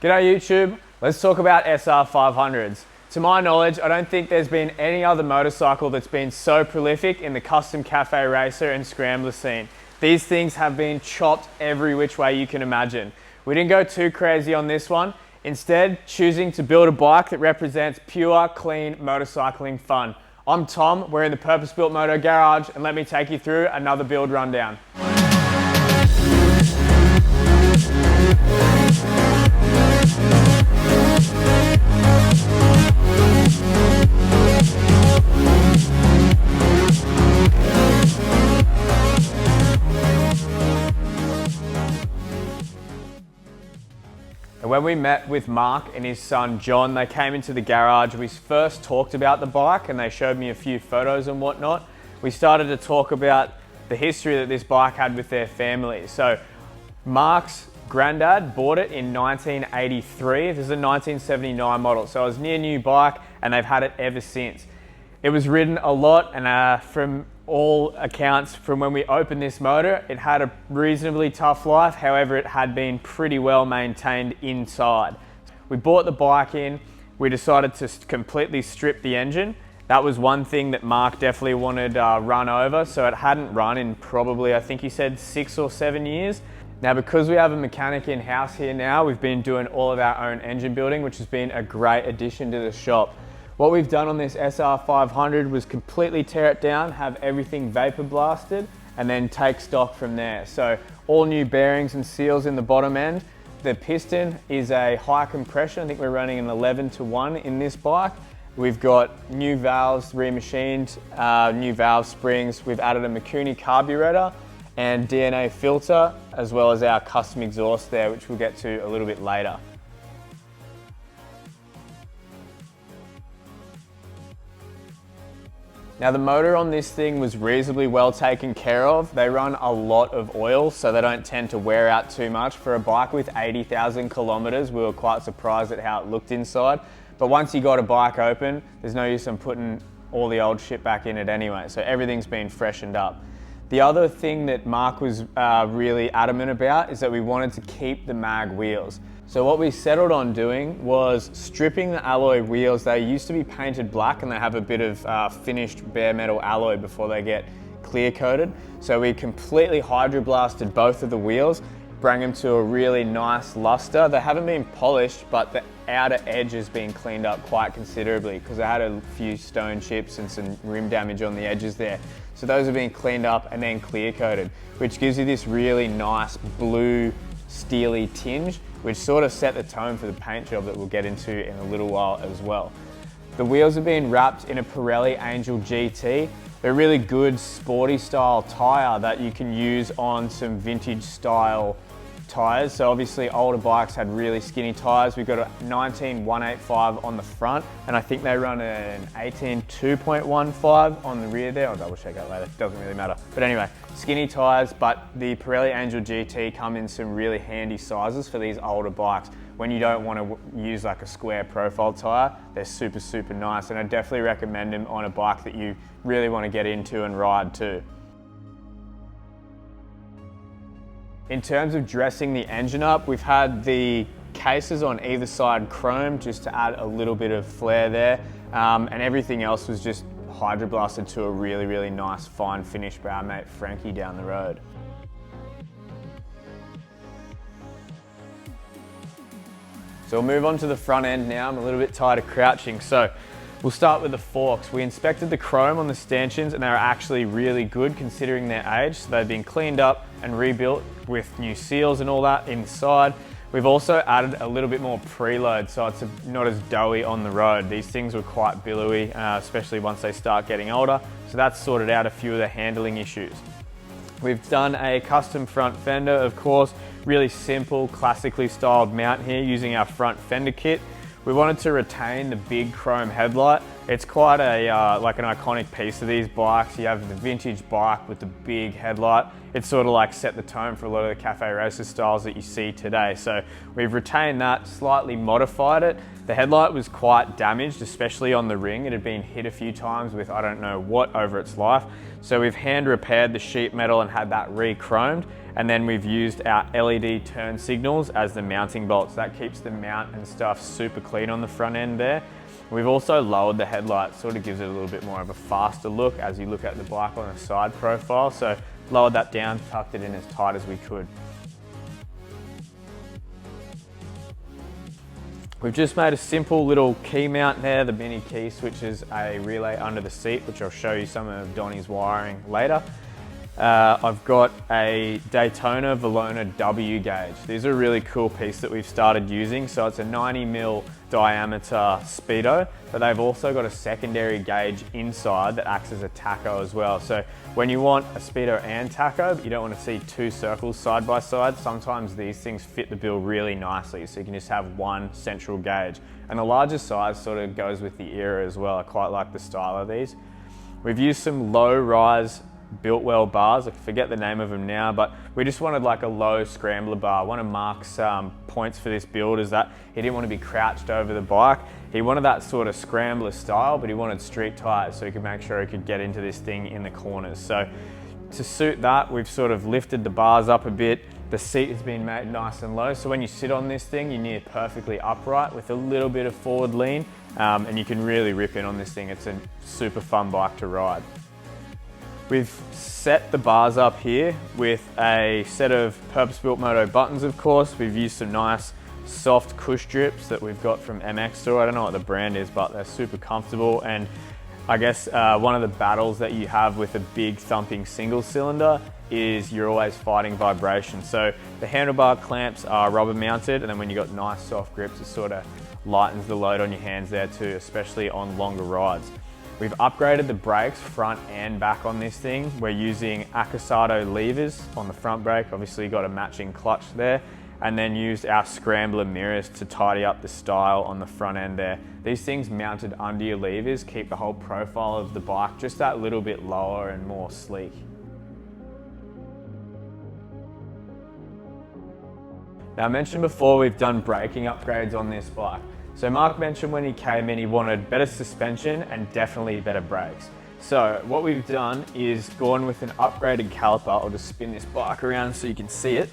G'day YouTube, let's talk about SR500s. To my knowledge, I don't think there's been any other motorcycle that's been so prolific in the custom cafe racer and scrambler scene. These things have been chopped every which way you can imagine. We didn't go too crazy on this one, instead choosing to build a bike that represents pure, clean motorcycling fun. I'm Tom, we're in the Purpose Built Moto garage, and let me take you through another build rundown. When we met with Mark and his son John, they came into the garage. We first talked about the bike and they showed me a few photos and whatnot. We started to talk about the history that this bike had with their family. So Mark's granddad bought it in 1983. This is a 1979 model. So it was a near new bike and they've had it ever since. It was ridden a lot, and from all accounts, from when we opened this motor, it had a reasonably tough life. However, it had been pretty well maintained inside. We bought the bike in, we decided to completely strip the engine. That was one thing that Mark definitely wanted run over. So it hadn't run in probably, I think he said 6 or 7 years. Now, because we have a mechanic in-house here now, we've been doing all of our own engine building, which has been a great addition to the shop. What we've done on this SR500 was completely tear it down, have everything vapor blasted, and then take stock from there. So all new bearings and seals in the bottom end. The piston is a high compression. I think we're running an 11:1 in this bike. We've got new valves remachined, new valve springs. We've added a Mikuni carburetor and DNA filter, as well as our custom exhaust there, which we'll get to a little bit later. Now, the motor on this thing was reasonably well taken care of. They run a lot of oil, so they don't tend to wear out too much. For a bike with 80,000 kilometers, we were quite surprised at how it looked inside. But once you got a bike open, there's no use in putting all the old shit back in it anyway. So everything's been freshened up. The other thing that Mark was really adamant about is that we wanted to keep the mag wheels. So what we settled on doing was stripping the alloy wheels. They used to be painted black and they have a bit of finished bare metal alloy before they get clear coated. So we completely hydroblasted both of the wheels, bring them to a really nice luster. They haven't been polished, but the outer edge has been cleaned up quite considerably because they had a few stone chips and some rim damage on the edges there. So those have been cleaned up and then clear coated, which gives you this really nice blue steely tinge, which sort of set the tone for the paint job that we'll get into in a little while as well. The wheels have been wrapped in a Pirelli Angel GT. They're a really good sporty style tyre that you can use on some vintage style tyres. So obviously older bikes had really skinny tyres. We've got a 19-185 on the front, and I think they run an 18-2.15 on the rear there. I'll double check that later, doesn't really matter. But anyway, skinny tyres, but the Pirelli Angel GT come in some really handy sizes for these older bikes. When you don't want to use like a square profile tyre, they're super, super nice, and I definitely recommend them on a bike that you really want to get into and ride too. In terms of dressing the engine up, we've had the cases on either side chrome just to add a little bit of flair there, and everything else was just hydroblasted to a really, really nice fine finish by our mate Frankie down the road. So we'll move on to the front end now. I'm a little bit tired of crouching, so we'll start with the forks. We inspected the chrome on the stanchions and they were actually really good considering their age. So they've been cleaned up and rebuilt with new seals and all that inside. We've also added a little bit more preload so it's not as doughy on the road. These things were quite billowy, especially once they start getting older. So that's sorted out a few of the handling issues. We've done a custom front fender, of course, really simple, classically styled mount here using our front fender kit. We wanted to retain the big chrome headlight. It's quite a like an iconic piece of these bikes. You have the vintage bike with the big headlight. it sort of like set the tone for a lot of the cafe racer styles that you see today. So we've retained that, slightly modified it. The headlight was quite damaged, especially on the ring. It had been hit a few times with I don't know what over its life. So we've hand repaired the sheet metal and had that re-chromed. And then we've used our LED turn signals as the mounting bolts. That keeps the mount and stuff super clean on the front end there. We've also lowered the headlight, sort of gives it a little bit more of a faster look as you look at the bike on a side profile. So lowered that down, tucked it in as tight as we could. We've just made a simple little key mount there. The mini key switches a relay under the seat, which I'll show you some of Donnie's wiring later. I've got a Daytona Valona W gauge. These are a really cool piece that we've started using. So it's a 90mm diameter speedo, but they've also got a secondary gauge inside that acts as a tacho as well. So when you want a speedo and tacho, but you don't want to see two circles side by side, sometimes these things fit the bill really nicely. So you can just have one central gauge. And the larger size sort of goes with the era as well. I quite like the style of these. We've used some low rise built well bars. I forget the name of them now, but we just wanted like a low scrambler bar. One of Mark's points for this build is that he didn't want to be crouched over the bike. He wanted that sort of scrambler style, but he wanted street tires so he could make sure he could get into this thing in the corners. So to suit that, we've sort of lifted the bars up a bit. The seat has been made nice and low, so when you sit on this thing, you're near perfectly upright with a little bit of forward lean, and you can really rip in on this thing. It's a super fun bike to ride. We've set the bars up here with a set of purpose-built Moto buttons, of course. We've used some nice soft cush strips that we've got from MX Store. I don't know what the brand is, but they're super comfortable. And I guess one of the battles that you have with a big thumping single cylinder is you're always fighting vibration. So the handlebar clamps are rubber mounted, and then when you've got nice soft grips, it sort of lightens the load on your hands there too, especially on longer rides. We've upgraded the brakes front and back on this thing. We're using Akasato levers on the front brake. Obviously you've got a matching clutch there, and then used our Scrambler mirrors to tidy up the style on the front end there. These things mounted under your levers keep the whole profile of the bike just that little bit lower and more sleek. Now I mentioned before we've done braking upgrades on this bike. So Mark mentioned when he came in he wanted better suspension and definitely better brakes. So what we've done is gone with an upgraded caliper. I'll just spin this bike around so you can see it.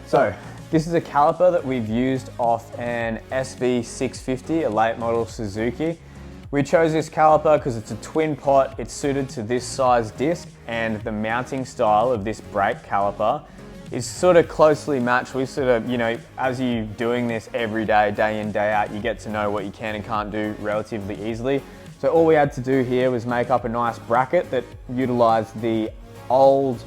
So this is a caliper that we've used off an SV650, a late model Suzuki. We chose this caliper because it's a twin pot, it's suited to this size disc, and the mounting style of this brake caliper is sort of closely matched. We sort of, you know, as you doing this every day, day in, day out, you get to know what you can and can't do relatively easily. So all we had to do here was make up a nice bracket that utilized the old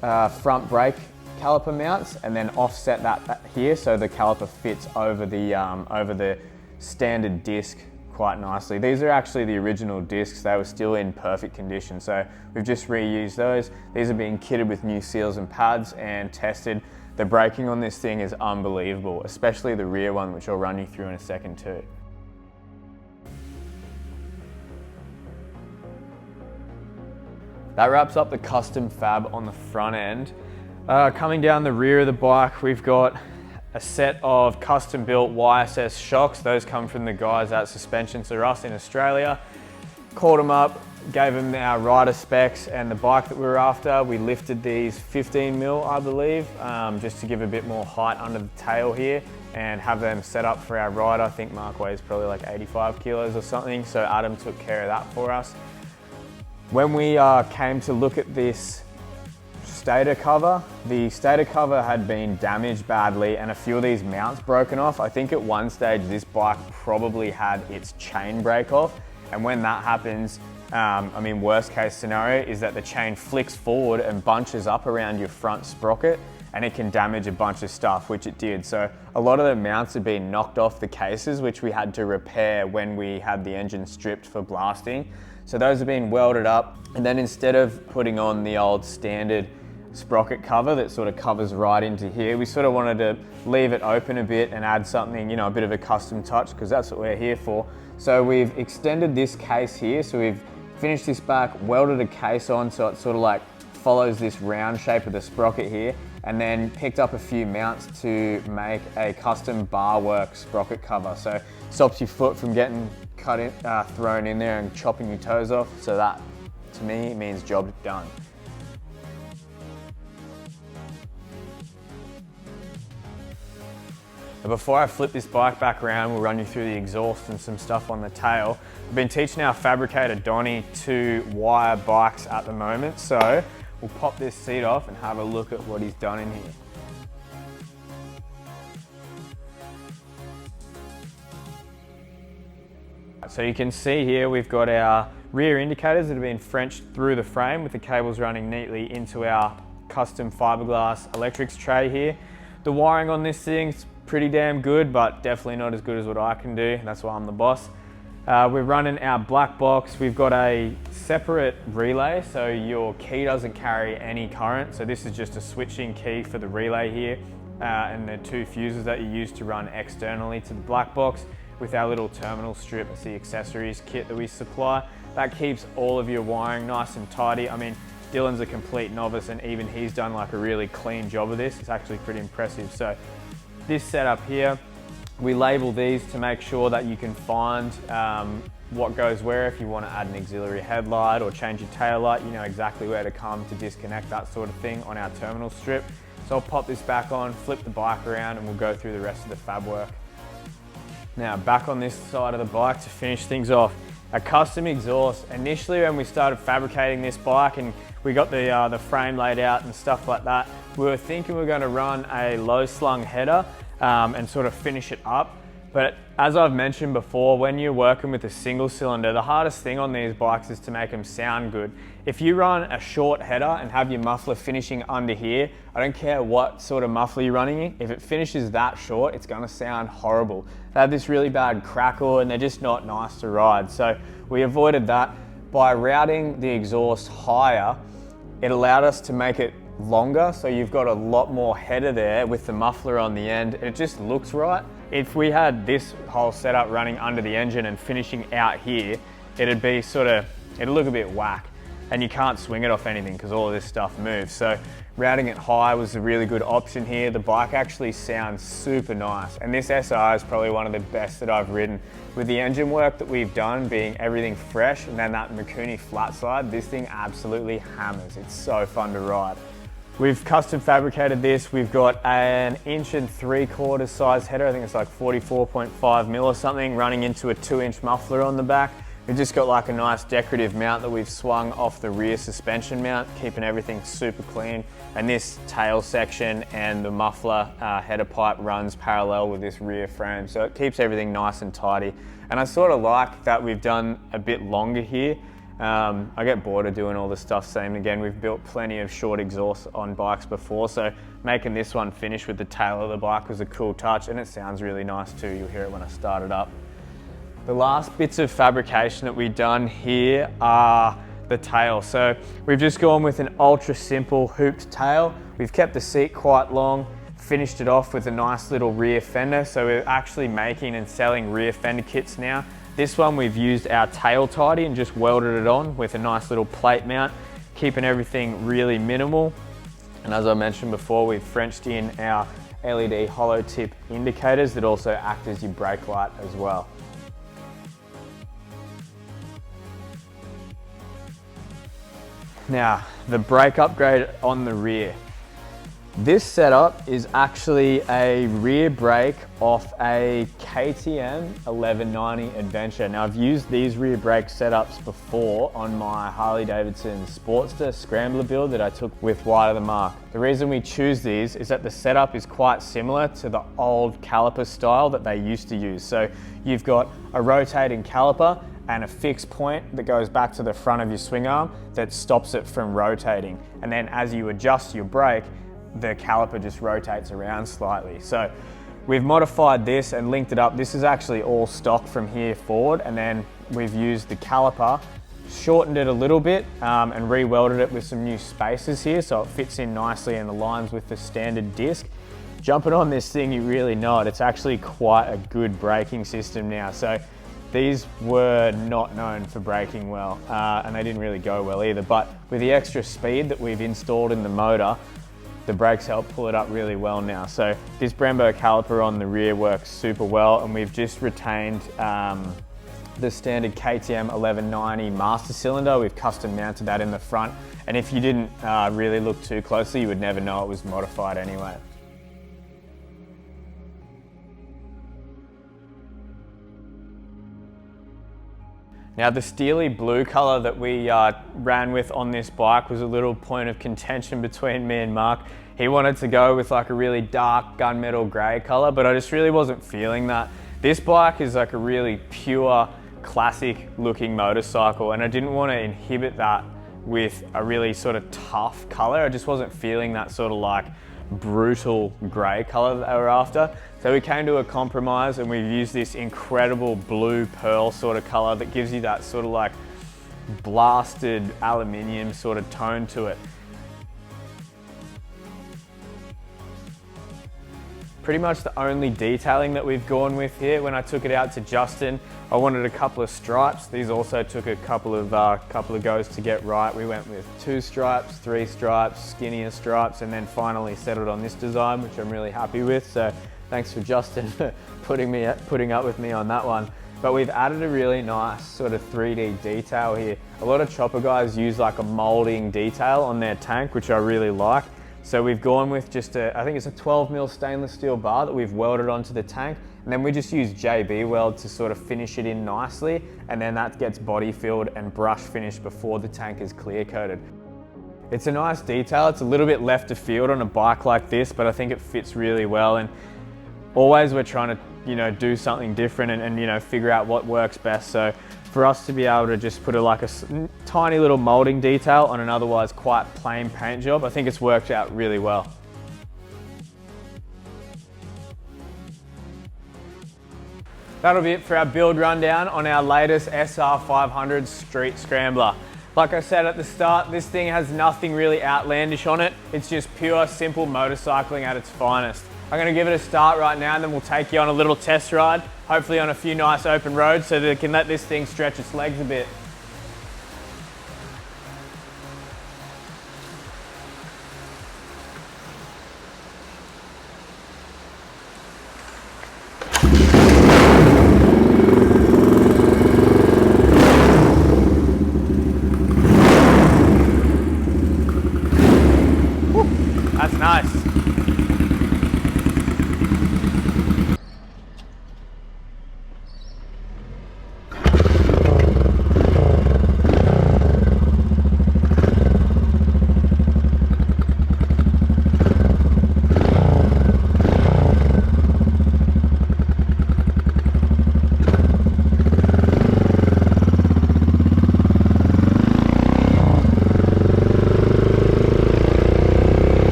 front brake caliper mounts and then offset that here so the caliper fits over the standard disc quite nicely. These are actually the original discs. They were still in perfect condition, so we've just reused those. These are being kitted with new seals and pads and tested. The braking on this thing is unbelievable, especially the rear one, which I'll run you through in a second too. That wraps up the custom fab on the front end. Coming down the rear of the bike, we've got a set of custom built YSS shocks. Those come from the guys at Suspension to Us in Australia. Called them up, gave them our rider specs and the bike that we were after. We lifted these 15mm, I believe, just to give a bit more height under the tail here and have them set up for our rider. I think Mark weighs probably like 85 kilos or something, so Adam took care of that for us. When we came to look at this stator cover, the stator cover had been damaged badly and a few of these mounts broken off. I think at one stage this bike probably had its chain break off, and when that happens, I mean, worst case scenario is that the chain flicks forward and bunches up around your front sprocket and it can damage a bunch of stuff, which it did. So a lot of the mounts had been knocked off the cases, which we had to repair when we had the engine stripped for blasting. So those have been welded up, and then instead of putting on the old standard sprocket cover that sort of covers right into here, we sort of wanted to leave it open a bit and add something, you know, a bit of a custom touch, because that's what we're here for. So we've extended this case here, so we've finished this back, welded a case on so it sort of like follows this round shape of the sprocket here, and then picked up a few mounts to make a custom bar work sprocket cover. So stops your foot from getting cut in, thrown in there and chopping your toes off. So that, to me, means job done. Before I flip this bike back around, we'll run you through the exhaust and some stuff on the tail. I've been teaching our fabricator Donnie to wire bikes at the moment, so we'll pop this seat off and have a look at what he's done in here. So you can see here we've got our rear indicators that have been Frenched through the frame with the cables running neatly into our custom fiberglass electrics tray here. The wiring on this thing's pretty damn good, but definitely not as good as what I can do. That's why I'm the boss. We're running our black box. We've got a separate relay, so your key doesn't carry any current. So this is just a switching key for the relay here, and the 2 fuses that you use to run externally to the black box with our little terminal strip. It's the accessories kit that we supply. That keeps all of your wiring nice and tidy. I mean, Dylan's a complete novice, and even he's done like a really clean job of this. It's actually pretty impressive. So this setup here, we label these to make sure that you can find what goes where. If you want to add an auxiliary headlight or change your tail light, you know exactly where to come to disconnect that sort of thing on our terminal strip. So I'll pop this back on, flip the bike around, and we'll go through the rest of the fab work. Now back on this side of the bike to finish things off. A custom exhaust. Initially when we started fabricating this bike and we got the frame laid out and stuff like that, we were thinking we were going to run a low slung header and sort of finish it up. But as I've mentioned before, when you're working with a single cylinder, the hardest thing on these bikes is to make them sound good. If you run a short header and have your muffler finishing under here, I don't care what sort of muffler you're running in, if it finishes that short, it's gonna sound horrible. They have this really bad crackle and they're just not nice to ride. So we avoided that. By routing the exhaust higher, it allowed us to make it longer, so you've got a lot more header there with the muffler on the end. It just looks right. If we had this whole setup running under the engine and finishing out here, it'd look a bit whack, and you can't swing it off anything because all of this stuff moves. So routing it high was a really good option here. The bike actually sounds super nice, and this SR is probably one of the best that I've ridden. With the engine work that we've done being everything fresh, and then that Mikuni flat side, this thing absolutely hammers. It's so fun to ride. We've custom fabricated this. We've got an 1 3/4 size header. I think it's like 44.5 mil or something, running into a 2-inch muffler on the back. We've just got like a nice decorative mount that we've swung off the rear suspension mount, keeping everything super clean. And this tail section and the muffler header pipe runs parallel with this rear frame. So it keeps everything nice and tidy. And I sort of like that we've done a bit longer here. I get bored of doing all this stuff same again. We've built plenty of short exhausts on bikes before, so making this one finish with the tail of the bike was a cool touch, and it sounds really nice too. You'll hear it when I start it up. The last bits of fabrication that we've done here are the tail. So we've just gone with an ultra simple hooped tail. We've kept the seat quite long, finished it off with a nice little rear fender. So we're actually making and selling rear fender kits now. This one we've used our tail tidy and just welded it on with a nice little plate mount, keeping everything really minimal. And as I mentioned before, we've Frenched in our LED hollow tip indicators that also act as your brake light as well. Now, the brake upgrade on the rear. This setup is actually a rear brake off a KTM 1190 Adventure. Now, I've used these rear brake setups before on my Harley Davidson Sportster Scrambler build that I took with Wide of the Mark. The reason we choose these is that the setup is quite similar to the old caliper style that they used to use. So you've got a rotating caliper and a fixed point that goes back to the front of your swing arm that stops it from rotating. And then as you adjust your brake, the caliper just rotates around slightly. So we've modified this and linked it up. This is actually all stock from here forward, and then we've used the caliper, shortened it a little bit and re-welded it with some new spacers here so it fits in nicely and aligns with the standard disc. Jumping on this thing, you really know it. It's actually quite a good braking system now. So These were not known for braking well, and they didn't really go well either. But with the extra speed that we've installed in the motor, the brakes help pull it up really well now. So this Brembo caliper on the rear works super well, and we've just retained the standard KTM 1190 master cylinder. We've custom mounted that in the front, and if you didn't really look too closely, you would never know it was modified anyway. Now the steely blue color that we ran with on this bike was a little point of contention between me and Mark. He wanted to go with like a really dark gunmetal gray color, but I just really wasn't feeling that. This bike is like a really pure, classic looking motorcycle, and I didn't want to inhibit that with a really sort of tough color. I just wasn't feeling that sort of like brutal gray color that they were after. So we came to a compromise, and we've used this incredible blue pearl sort of color that gives you that sort of like blasted aluminium sort of tone to it. Pretty much the only detailing that we've gone with here. When I took it out to Justin, I wanted a couple of stripes. These also took a couple of goes to get right. We went with 2 stripes, 3 stripes, skinnier stripes, and then finally settled on this design, which I'm really happy with. So thanks for Justin for putting up with me on that one. But we've added a really nice sort of 3D detail here. A lot of chopper guys use like a molding detail on their tank, which I really like. So we've gone with just I think it's a 12mm stainless steel bar that we've welded onto the tank, and then we just use JB weld to sort of finish it in nicely, and then that gets body filled and brush finished before the tank is clear coated. It's a nice detail. It's a little bit left of field on a bike like this, but I think it fits really well, and always we're trying to, you know, do something different and you know, figure out what works best. So for us to be able to just put like a tiny little molding detail on an otherwise quite plain paint job, I think it's worked out really well. That'll be it for our build rundown on our latest SR500 Street Scrambler. Like I said at the start, this thing has nothing really outlandish on it. It's just pure, simple motorcycling at its finest. I'm going to give it a start right now, and then we'll take you on a little test ride, hopefully on a few nice open roads so that it can let this thing stretch its legs a bit. Woo, that's nice.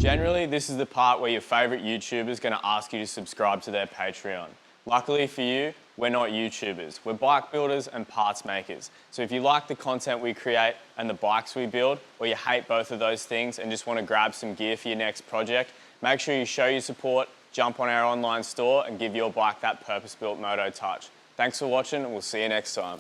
Generally, this is the part where your favorite YouTuber is going to ask you to subscribe to their Patreon. Luckily for you, we're not YouTubers. We're bike builders and parts makers. So if you like the content we create and the bikes we build, or you hate both of those things and just want to grab some gear for your next project, make sure you show your support, jump on our online store and give your bike that purpose-built Moto touch. Thanks for watching and we'll see you next time.